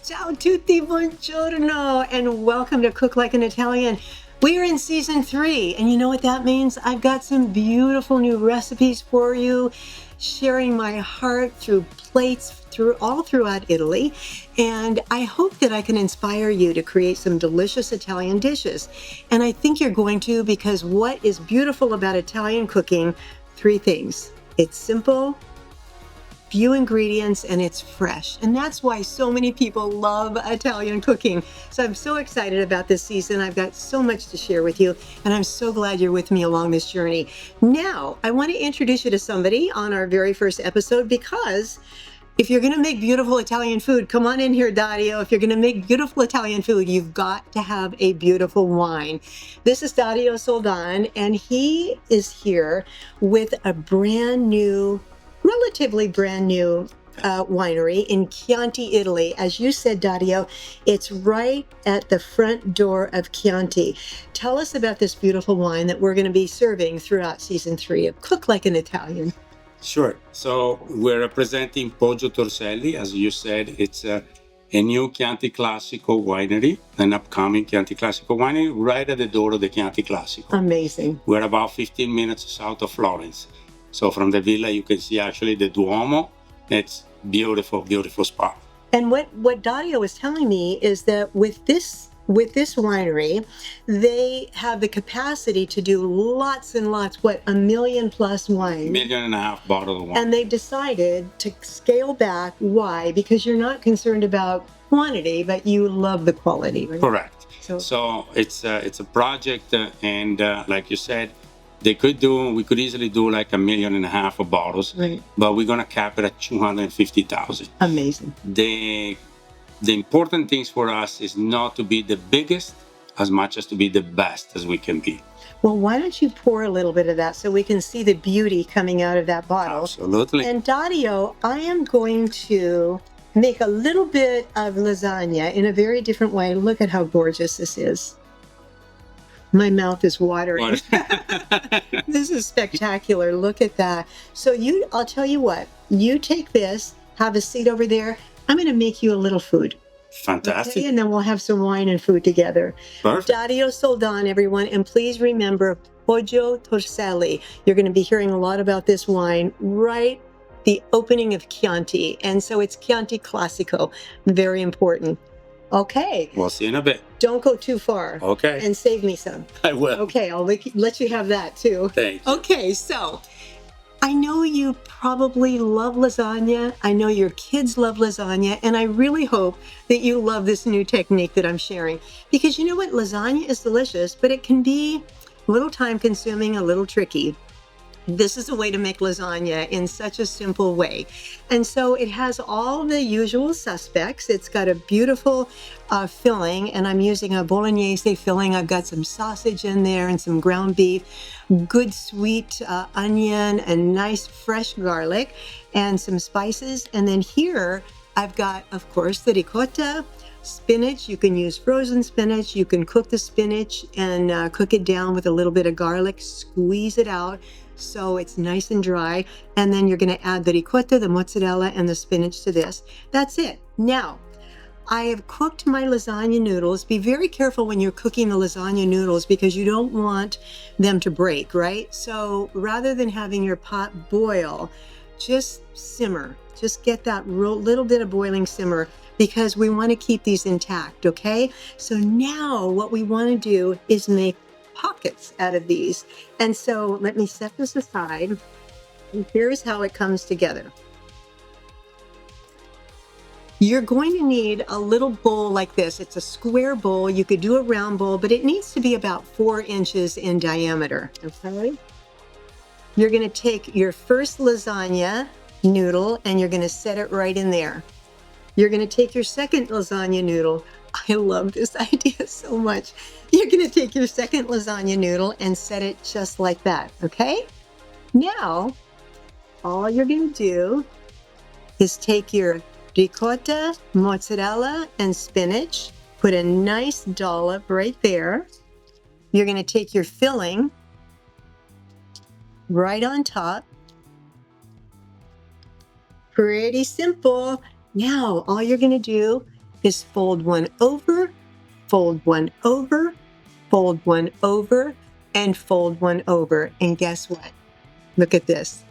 Ciao tutti, buongiorno, and welcome to Cook Like an Italian. We are in season 3, and you know what that means? I've got some beautiful new recipes for you, sharing my heart through plates all throughout Italy, and I hope that I can inspire you to create some delicious Italian dishes. And I think you're going to, because what is beautiful about Italian cooking? 3 things. It's simple, few ingredients, and it's fresh. And that's why so many people love Italian cooking. So I'm so excited about this season. I've got so much to share with you, and I'm so glad you're with me along this journey. Now, I want to introduce you to somebody on our very first episode, because if you're going to make beautiful Italian food, come on in here, Dario. If you're going to make beautiful Italian food, you've got to have a beautiful wine. This is Dario Soldan, and he is here with a relatively brand new winery in Chianti, Italy. As you said, Dario, it's right at the front door of Chianti. Tell us about this beautiful wine that we're going to be serving throughout season 3 of Cook Like an Italian. Sure. So we're representing Poggio Torselli. As you said, it's a new Chianti Classico winery, an upcoming Chianti Classico winery right at the door of the Chianti Classico. Amazing. We're about 15 minutes south of Florence. So from the villa, you can see actually the Duomo. It's beautiful, beautiful spot. And what Dario was telling me is that with this winery, they have the capacity to do lots and lots, 1 million plus wine. 1.5 million bottles of wine. And they decided to scale back. Why? Because you're not concerned about quantity, but you love the quality, right? Correct. So it's a project, and like you said, we could easily do like 1.5 million of bottles, right, but we're gonna cap it at 250,000. Amazing. The important things for us is not to be the biggest as much as to be the best as we can be. Well, why don't you pour a little bit of that so we can see the beauty coming out of that bottle? Absolutely. And Dario, I am going to make a little bit of lasagna in a very different way. Look at how gorgeous this is. My mouth is watering. This is spectacular. Look at that. So I'll tell you what, you take this, have a seat over there. I'm going to make you a little food. Fantastic. Okay? And then we'll have some wine and food together. Perfect. Dario Soldan, everyone. And please remember, Poggio Torselli. You're going to be hearing a lot about this wine right the opening of Chianti. And so it's Chianti Classico. Very important. Okay. We'll see you in a bit. Don't go too far. Okay. And save me some. I will. Okay, I'll let you have that too. Thank you. Okay, so I know you probably love lasagna. I know your kids love lasagna. And I really hope that you love this new technique that I'm sharing. Because you know what? Lasagna is delicious, but it can be a little time consuming, a little tricky. This is a way to make lasagna in such a simple way. And so it has all the usual suspects. It's got a beautiful filling, and I'm using a bolognese filling. I've got some sausage in there and some ground beef, good sweet onion and nice fresh garlic and some spices. And then here I've got, of course, the ricotta, spinach. You can use frozen spinach. You can cook the spinach and cook it down with a little bit of garlic, squeeze it out so it's nice and dry. And then you're going to add the ricotta, the mozzarella, and the spinach to this. That's it. Now, I have cooked my lasagna noodles. Be very careful when you're cooking the lasagna noodles because you don't want them to break, right? So rather than having your pot boil, just simmer. Just get that little bit of boiling simmer because we want to keep these intact, okay? So now what we want to do is make pockets out of these. And so let me set this aside. And here's how it comes together. You're going to need a little bowl like this. It's a square bowl. You could do a round bowl, but it needs to be about 4 inches in diameter, okay? You're going to take your first lasagna noodle and you're going to set it right in there. You're going to take your second lasagna noodle. I love this idea so much. You're going to take your second lasagna noodle and set it just like that, okay? Now, all you're going to do is take your ricotta, mozzarella, and spinach, put a nice dollop right there. You're going to take your filling right on top. Pretty simple. Now, all you're going to do is fold one over, fold one over, fold one over, and fold one over. And guess what? Look at this.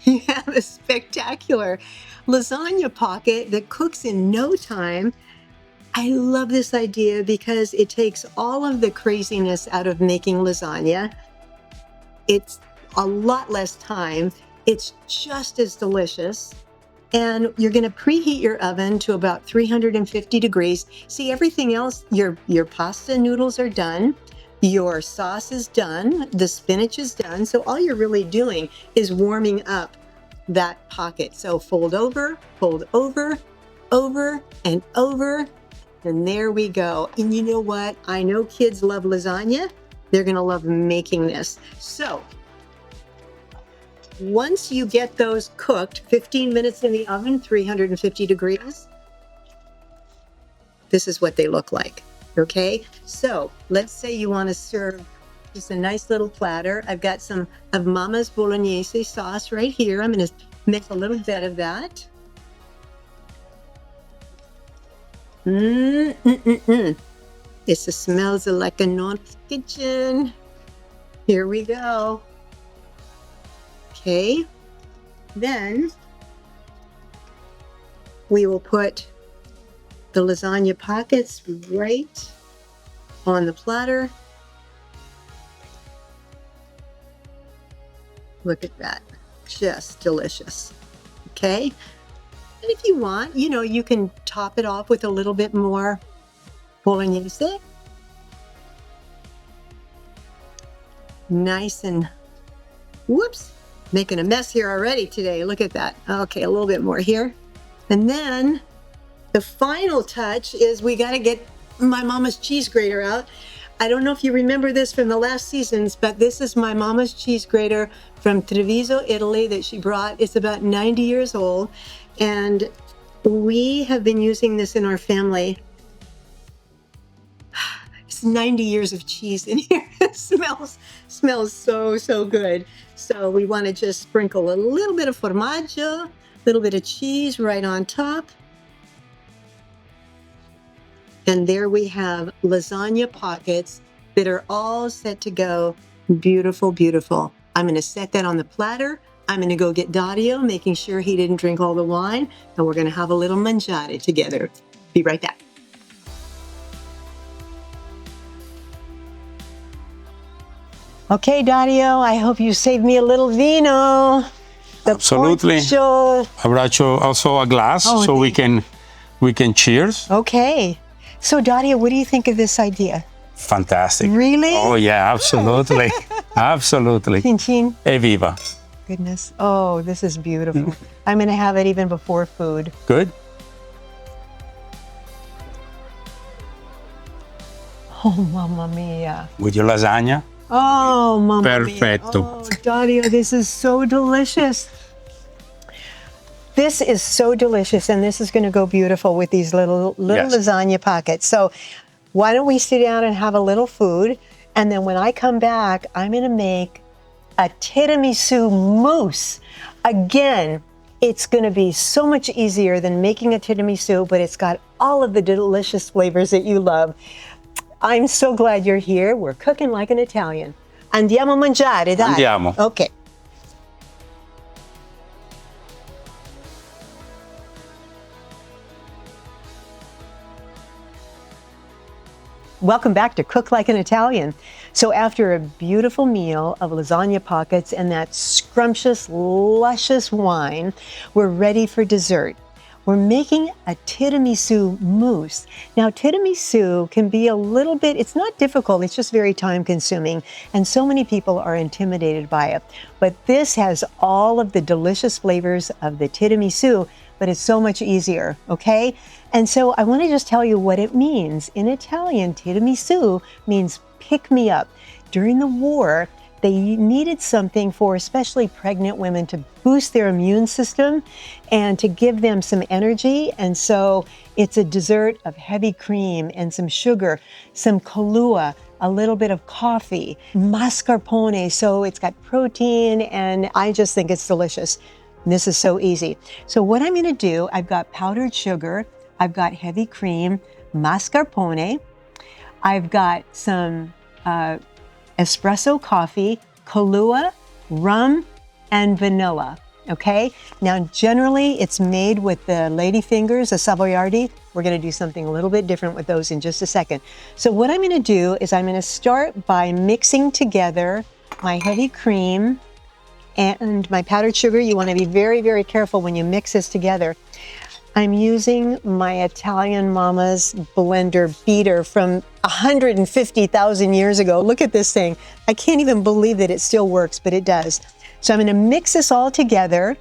You have a spectacular lasagna pocket that cooks in no time. I love this idea because it takes all of the craziness out of making lasagna. It's a lot less time. It's just as delicious. And you're going to preheat your oven to about 350 degrees. See, everything else, your pasta noodles are done. Your sauce is done. The spinach is done. So all you're really doing is warming up that pocket. So fold over, over, and over. And there we go. And you know what? I know kids love lasagna. They're going to love making this. So once you get those cooked, 15 minutes in the oven, 350 degrees, this is what they look like. Okay, so let's say you want to serve just a nice little platter. I've got some of Mama's Bolognese sauce right here. I'm going to make a little bit of that. It smells like a North kitchen. Here we go. Okay, then we will put the lasagna pockets right on the platter. Look at that, just delicious. Okay, and if you want, you can top it off with a little bit more bolognese. Nice and, whoops, making a mess here already today. Look at that. Okay, a little bit more here. And then the final touch is we got to get my mama's cheese grater out. I don't know if you remember this from the last seasons, but this is my mama's cheese grater from Treviso, Italy that she brought. It's about 90 years old. And we have been using this in our family. It's 90 years of cheese in here. It smells so good. So we want to just sprinkle a little bit of formaggio, a little bit of cheese right on top. And there we have lasagna pockets that are all set to go. Beautiful, beautiful. I'm going to set that on the platter. I'm going to go get Dario, making sure he didn't drink all the wine. And we're going to have a little mangiare together. Be right back. Okay, Dario, I hope you saved me a little vino. Absolutely. I brought you also a glass so we can cheers. Okay. So, Dario, what do you think of this idea? Fantastic. Really? Oh, yeah, absolutely. Absolutely. Chin chin. Evviva. Goodness. Oh, this is beautiful. I'm going to have it even before food. Good. Oh, mamma mia. With your lasagna? Oh, mamma Perfetto. mia. Oh, Dario, this is so delicious. This is so delicious, and this is going to go beautiful with these little Yes. lasagna pockets. So why don't we sit down and have a little food, and then when I come back, I'm going to make a tiramisu mousse. Again, it's going to be so much easier than making a tiramisu, but it's got all of the delicious flavors that you love. I'm so glad you're here. We're cooking like an Italian. Andiamo a mangiare, dai. Andiamo. Okay. Welcome back to Cook Like an Italian. So after a beautiful meal of lasagna pockets and that scrumptious, luscious wine, we're ready for dessert. We're making a tiramisu mousse. Now, tiramisu can be a little bit, it's not difficult, it's just very time consuming, and so many people are intimidated by it. But this has all of the delicious flavors of the tiramisu, but it's so much easier, okay? And so I want to just tell you what it means. In Italian, tiramisu means pick me up. During the war, they needed something for especially pregnant women to boost their immune system and to give them some energy. And so it's a dessert of heavy cream and some sugar, some Kahlua, a little bit of coffee, mascarpone. So it's got protein, and I just think it's delicious. This is so easy. So what I'm going to do, I've got powdered sugar, I've got heavy cream, mascarpone. I've got some espresso coffee, Kahlua, rum, and vanilla. Okay, now generally it's made with the lady fingers, the Savoiardi. We're going to do something a little bit different with those in just a second. So what I'm going to do is I'm going to start by mixing together my heavy cream and my powdered sugar. You want to be very, very careful when you mix this together. I'm using my Italian mama's blender beater from 150,000 years ago. Look at this thing. I can't even believe that it still works, but it does. So I'm going to mix this all together,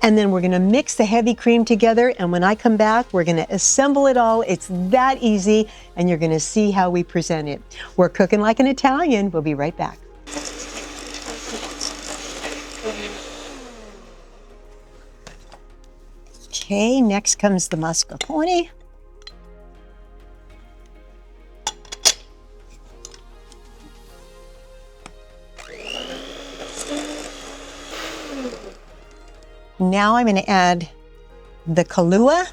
and then we're going to mix the heavy cream together. And when I come back, we're going to assemble it all. It's that easy, and you're going to see how we present it. We're cooking like an Italian. We'll be right back. Okay, next comes the mascarpone. Now I'm going to add the Kahlua,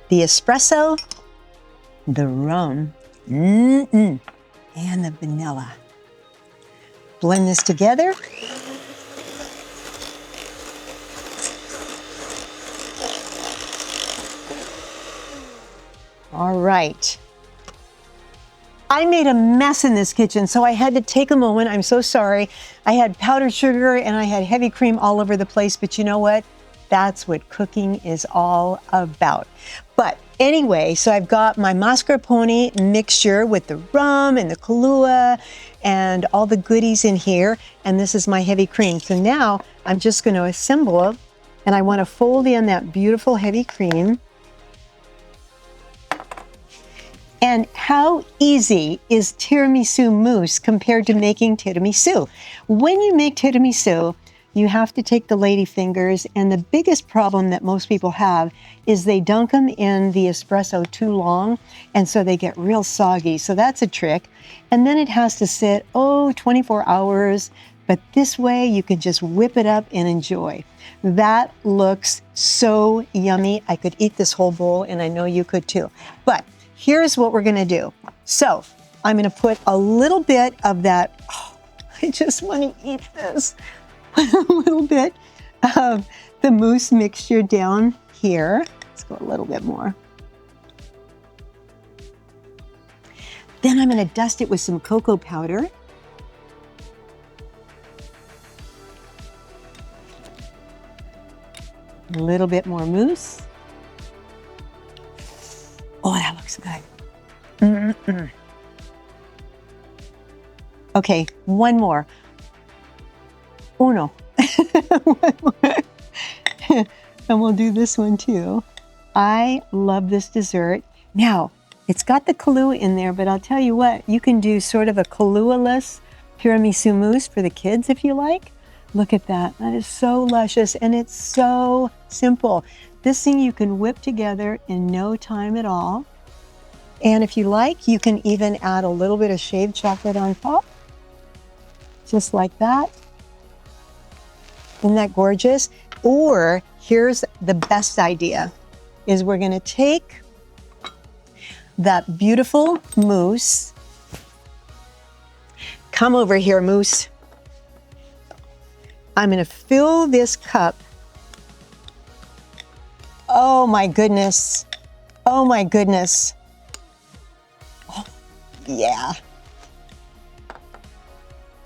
the espresso, the rum, and the vanilla. Blend this together. All right. I made a mess in this kitchen, so I had to take a moment. I'm so sorry. I had powdered sugar and I had heavy cream all over the place, but you know what? That's what cooking is all about. But anyway, so I've got my mascarpone mixture with the rum and the Kahlua and all the goodies in here, and this is my heavy cream. So now I'm just going to assemble it, and I want to fold in that beautiful heavy cream. And how easy is tiramisu mousse compared to making tiramisu? When you make tiramisu, you have to take the lady fingers, and the biggest problem that most people have is they dunk them in the espresso too long, and so they get real soggy. So that's a trick. And then it has to sit, 24 hours, but this way you can just whip it up and enjoy. That looks so yummy. I could eat this whole bowl, and I know you could too. But here's what we're going to do. So I'm going to put a little bit of that. I just want to eat this. A little bit of the mousse mixture down here. Let's go a little bit more. Then I'm going to dust it with some cocoa powder. A little bit more mousse. Oh, that looks good. Okay, one more. Uno. One more. And we'll do this one too. I love this dessert. Now, it's got the Kahlua in there, but I'll tell you what, you can do sort of a Kahlua-less tiramisu mousse for the kids if you like. Look at that. That is so luscious, and it's so simple. This thing you can whip together in no time at all. And if you like, you can even add a little bit of shaved chocolate on top. Just like that. Isn't that gorgeous? Or here's the best idea, is we're gonna take that beautiful mousse. Come over here, mousse. I'm gonna fill this cup. Oh my goodness. Oh my goodness. Oh, yeah. A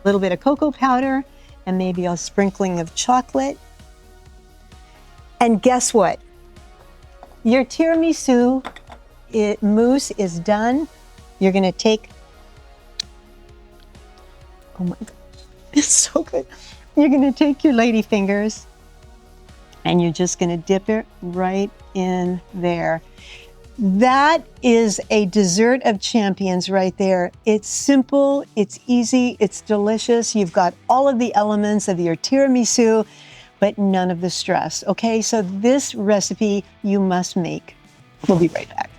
little bit of cocoa powder and maybe a sprinkling of chocolate. And guess what? Your tiramisu mousse is done. You're gonna take, oh my God, it's so good. You're gonna take your lady fingers and you're just gonna dip it right in there. That is a dessert of champions right there. It's simple, it's easy, it's delicious. You've got all of the elements of your tiramisu, but none of the stress. Okay, so this recipe you must make. We'll be right back.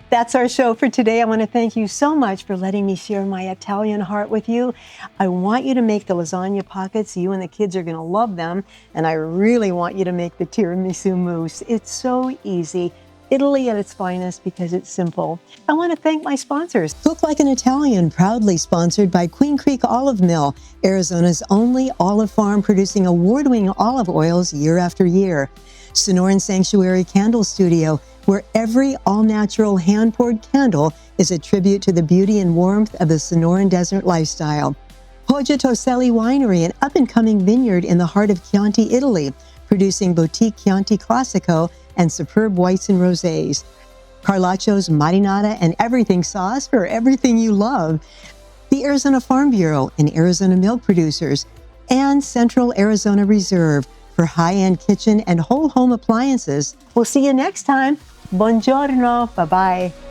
That's our show for today. I want to thank you so much for letting me share my Italian heart with you. I want you to make the lasagna pockets. You and the kids are going to love them. And I really want you to make the tiramisu mousse. It's so easy. Italy at its finest because it's simple. I want to thank my sponsors. Cook Like an Italian, proudly sponsored by Queen Creek Olive Mill, Arizona's only olive farm producing award-winning olive oils year after year. Sonoran Sanctuary Candle Studio, where every all-natural hand-poured candle is a tribute to the beauty and warmth of the Sonoran desert lifestyle. Poggio Torselli Winery, an up-and-coming vineyard in the heart of Chianti, Italy, producing boutique Chianti Classico and superb whites and rosés. Carlaccio's Marinara and everything sauce for everything you love. The Arizona Farm Bureau and Arizona milk producers. And Central Arizona Reserve for high-end kitchen and whole home appliances. We'll see you next time. Buongiorno. Bye-bye.